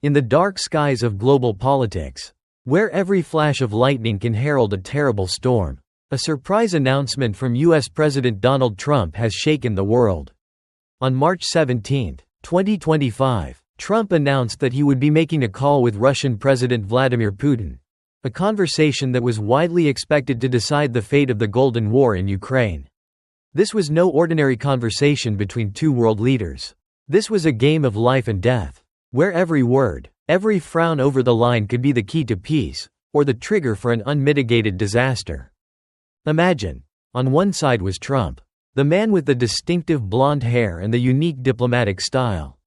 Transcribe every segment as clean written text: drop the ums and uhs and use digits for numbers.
In the dark skies of global politics, where every flash of lightning can herald a terrible storm, a surprise announcement from U.S. President Donald Trump has shaken the world. On March 17, 2025, Trump announced that he would be making a call with Russian President Vladimir Putin, a conversation that was widely expected to decide the fate of the Golden War in Ukraine. This was no ordinary conversation between two world leaders. This was a game of life and death, where every word, every frown over the line could be the key to peace, or the trigger for an unmitigated disaster. Imagine, on one side was Trump, the man with the distinctive blonde hair and the unique diplomatic style,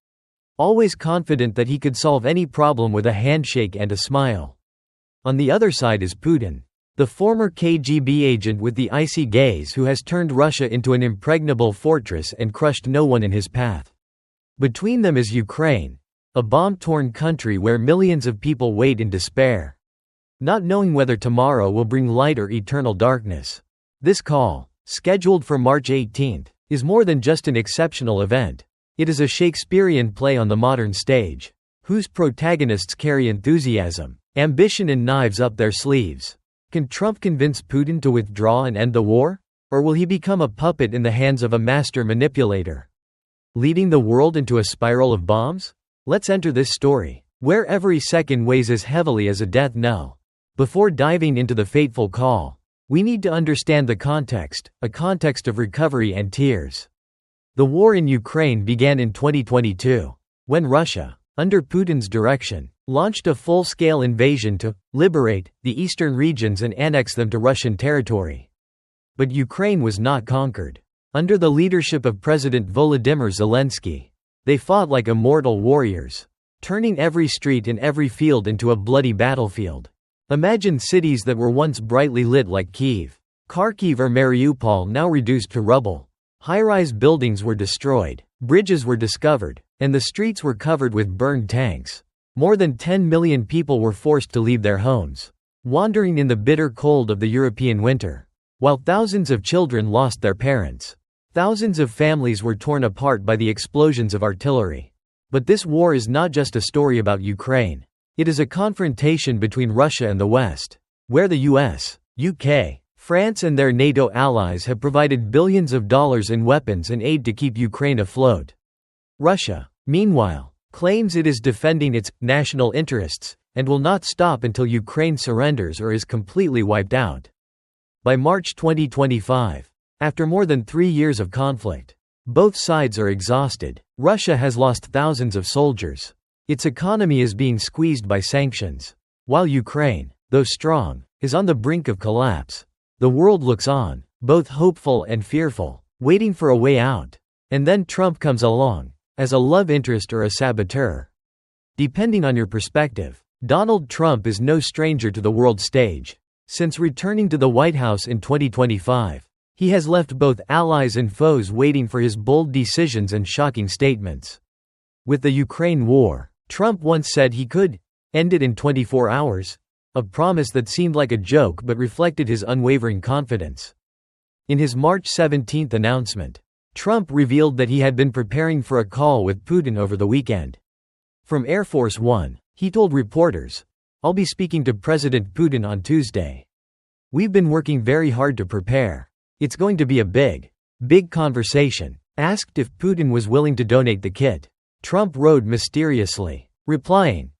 always confident that he could solve any problem with a handshake and a smile. On the other side is Putin, the former KGB agent with the icy gaze who has turned Russia into an impregnable fortress and crushed no one in his path. Between them is Ukraine, a bomb-torn country where millions of people wait in despair, not knowing whether tomorrow will bring light or eternal darkness. This call, scheduled for March 18, is more than just an exceptional event. It is a Shakespearean play on the modern stage, whose protagonists carry enthusiasm, ambition and knives up their sleeves. Can Trump convince Putin to withdraw and end the war? Or will he become a puppet in the hands of a master manipulator, leading the world into a spiral of bombs? Let's enter this story, where every second weighs as heavily as a death knell. Before diving into the fateful call, we need to understand the context, a context of recovery and tears. The war in Ukraine began in 2022, when Russia, under Putin's direction, launched a full-scale invasion to liberate the eastern regions and annex them to Russian territory. But Ukraine was not conquered. Under the leadership of President Volodymyr Zelensky, they fought like immortal warriors, turning every street and every field into a bloody battlefield. Imagine cities that were once brightly lit like Kyiv, Kharkiv or Mariupol now reduced to rubble. High-rise buildings were destroyed, bridges were discovered, and the streets were covered with burned tanks. More than 10 million people were forced to leave their homes, wandering in the bitter cold of the European winter, while thousands of children lost their parents. Thousands of families were torn apart by the explosions of artillery. But this war is not just a story about Ukraine. It is a confrontation between Russia and the West, where the US, UK, France and their NATO allies have provided billions of dollars in weapons and aid to keep Ukraine afloat. Russia, meanwhile, claims it is defending its national interests and will not stop until Ukraine surrenders or is completely wiped out. By March 2025, after more than 3 years of conflict, both sides are exhausted. Russia has lost thousands of soldiers. Its economy is being squeezed by sanctions, while Ukraine, though strong, is on the brink of collapse. The world looks on, both hopeful and fearful, waiting for a way out. And then Trump comes along, as a love interest or a saboteur. Depending on your perspective, Donald Trump is no stranger to the world stage. Since returning to the White House in 2025, he has left both allies and foes waiting for his bold decisions and shocking statements. With the Ukraine war, Trump once said he could end it in 24 hours, a promise that seemed like a joke but reflected his unwavering confidence. In his March 17 announcement, Trump revealed that he had been preparing for a call with Putin over the weekend. From Air Force One, he told reporters, "I'll be speaking to President Putin on Tuesday. We've been working very hard to prepare. It's going to be a big conversation." Asked if Putin was willing to donate the kit, Trump wrote mysteriously, replying,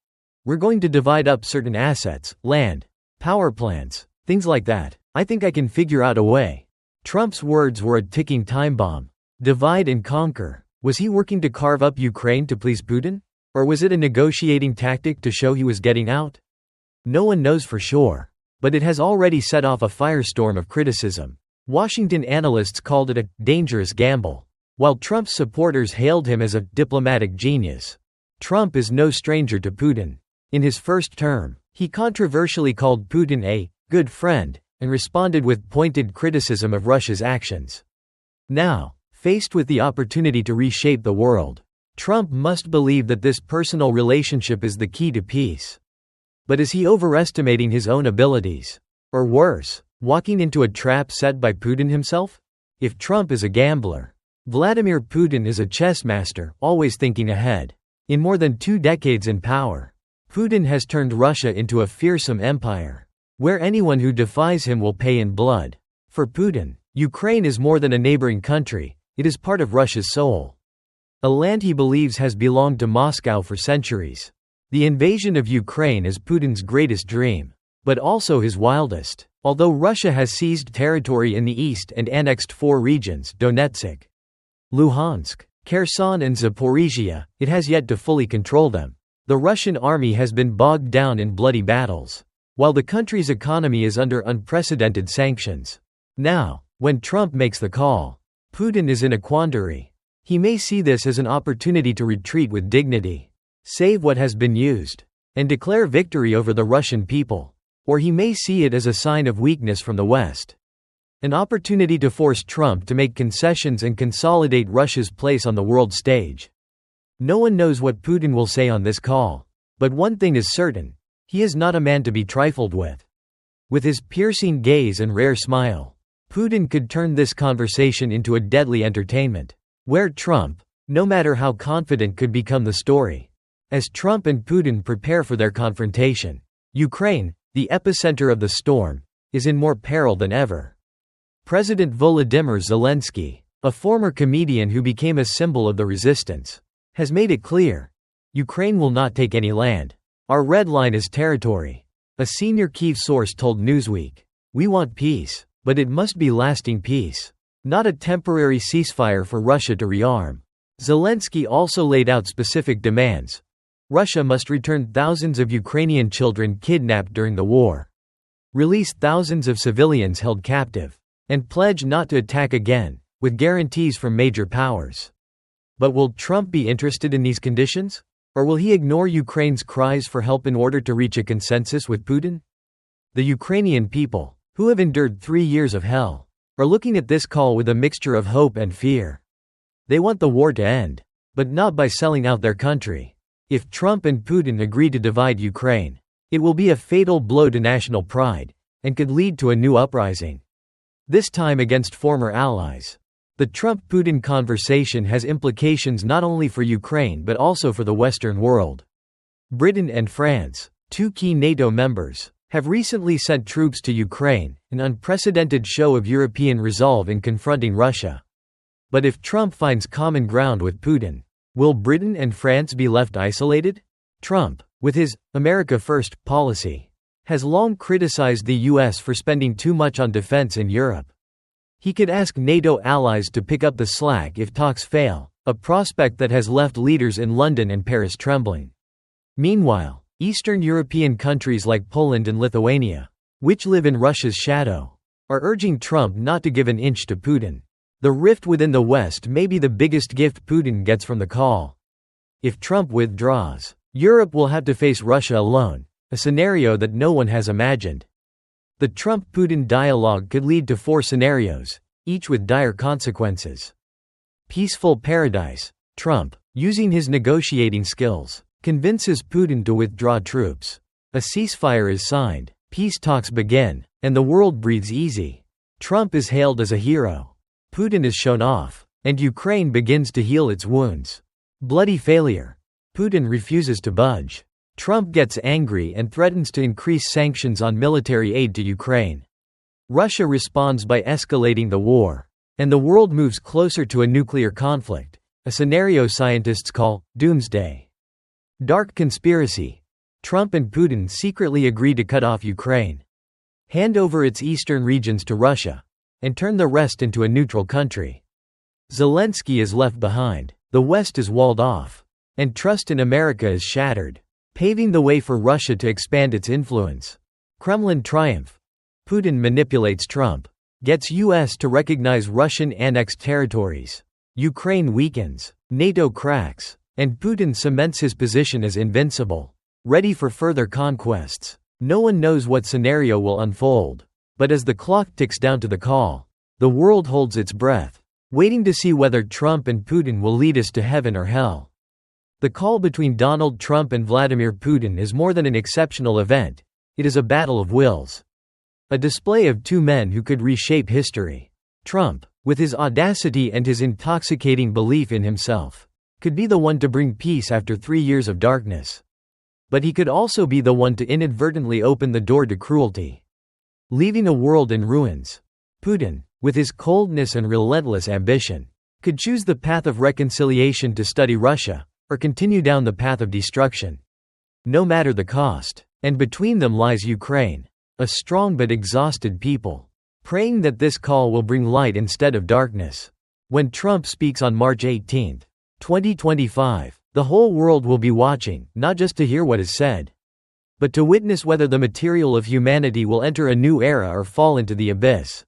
"We're going to divide up certain assets, land, power plants, things like that. I think I can figure out a way." Trump's words were a ticking time bomb. Divide and conquer. Was he working to carve up Ukraine to please Putin? Or was it a negotiating tactic to show he was getting out? No one knows for sure. But it has already set off a firestorm of criticism. Washington analysts called it a dangerous gamble, while Trump's supporters hailed him as a diplomatic genius. Trump is no stranger to Putin. In his first term, he controversially called Putin a good friend and responded with pointed criticism of Russia's actions. Now, faced with the opportunity to reshape the world, Trump must believe that this personal relationship is the key to peace. But is he overestimating his own abilities? Or worse, walking into a trap set by Putin himself? If Trump is a gambler, Vladimir Putin is a chess master, always thinking ahead. In more than 2 decades in power, Putin has turned Russia into a fearsome empire, where anyone who defies him will pay in blood. For Putin, Ukraine is more than a neighboring country, it is part of Russia's soul. A land he believes has belonged to Moscow for centuries. The invasion of Ukraine is Putin's greatest dream, but also his wildest. Although Russia has seized territory in the east and annexed 4 regions, Donetsk, Luhansk, Kherson and Zaporizhia, it has yet to fully control them. The Russian army has been bogged down in bloody battles, while the country's economy is under unprecedented sanctions. Now, when Trump makes the call, Putin is in a quandary. He may see this as an opportunity to retreat with dignity, save what has been used, and declare victory over the Russian people. Or he may see it as a sign of weakness from the West. An opportunity to force Trump to make concessions and consolidate Russia's place on the world stage. No one knows what Putin will say on this call. But one thing is certain, he is not a man to be trifled with. With his piercing gaze and rare smile, Putin could turn this conversation into a deadly entertainment, where Trump, no matter how confident, could become the story. As Trump and Putin prepare for their confrontation, Ukraine, the epicenter of the storm, is in more peril than ever. President Volodymyr Zelensky, a former comedian who became a symbol of the resistance, has made it clear, Ukraine will not take any land. Our red line is territory. A senior Kyiv source told Newsweek, "We want peace, but it must be lasting peace, not a temporary ceasefire for Russia to rearm." Zelensky also laid out specific demands. Russia must return thousands of Ukrainian children kidnapped during the war, release thousands of civilians held captive, and pledge not to attack again, with guarantees from major powers. But will Trump be interested in these conditions? Or will he ignore Ukraine's cries for help in order to reach a consensus with Putin? The Ukrainian people, who have endured 3 years of hell, are looking at this call with a mixture of hope and fear. They want the war to end, but not by selling out their country. If Trump and Putin agree to divide Ukraine, it will be a fatal blow to national pride, and could lead to a new uprising. This time against former allies. The Trump-Putin conversation has implications not only for Ukraine but also for the Western world. Britain and France, 2 key NATO members, have recently sent troops to Ukraine, an unprecedented show of European resolve in confronting Russia. But if Trump finds common ground with Putin, will Britain and France be left isolated? Trump, with his "America First" policy, has long criticized the US for spending too much on defense in Europe. He could ask NATO allies to pick up the slack if talks fail, a prospect that has left leaders in London and Paris trembling. Meanwhile, Eastern European countries like Poland and Lithuania, which live in Russia's shadow, are urging Trump not to give an inch to Putin. The rift within the West may be the biggest gift Putin gets from the call. If Trump withdraws, Europe will have to face Russia alone, a scenario that no one has imagined. The Trump-Putin dialogue could lead to 4 scenarios, each with dire consequences. Peaceful paradise. Trump, using his negotiating skills, convinces Putin to withdraw troops. A ceasefire is signed, peace talks begin, and the world breathes easy. Trump is hailed as a hero. Putin is shown off, and Ukraine begins to heal its wounds. Bloody failure. Putin refuses to budge. Trump gets angry and threatens to increase sanctions on military aid to Ukraine. Russia responds by escalating the war, and the world moves closer to a nuclear conflict, a scenario scientists call doomsday. Dark conspiracy. Trump and Putin secretly agree to cut off Ukraine, hand over its eastern regions to Russia, and turn the rest into a neutral country. Zelensky is left behind, the West is walled off, and trust in America is shattered, paving the way for Russia to expand its influence. Kremlin triumph. Putin manipulates Trump, gets US to recognize Russian annexed territories. Ukraine weakens, NATO cracks, and Putin cements his position as invincible, ready for further conquests. No one knows what scenario will unfold. But as the clock ticks down to the call, the world holds its breath, waiting to see whether Trump and Putin will lead us to heaven or hell. The call between Donald Trump and Vladimir Putin is more than an exceptional event, it is a battle of wills. A display of 2 men who could reshape history. Trump, with his audacity and his intoxicating belief in himself. could be the one to bring peace after 3 years of darkness. But he could also be the one to inadvertently open the door to cruelty, leaving a world in ruins. Putin, with his coldness and relentless ambition, could choose the path of reconciliation to study Russia, or continue down the path of destruction, no matter the cost. And between them lies Ukraine, a strong but exhausted people, praying that this call will bring light instead of darkness. When Trump speaks on March 18, 2025, the whole world will be watching, not just to hear what is said, but to witness whether the material of humanity will enter a new era or fall into the abyss.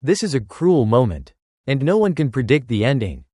This is a cruel moment, and no one can predict the ending.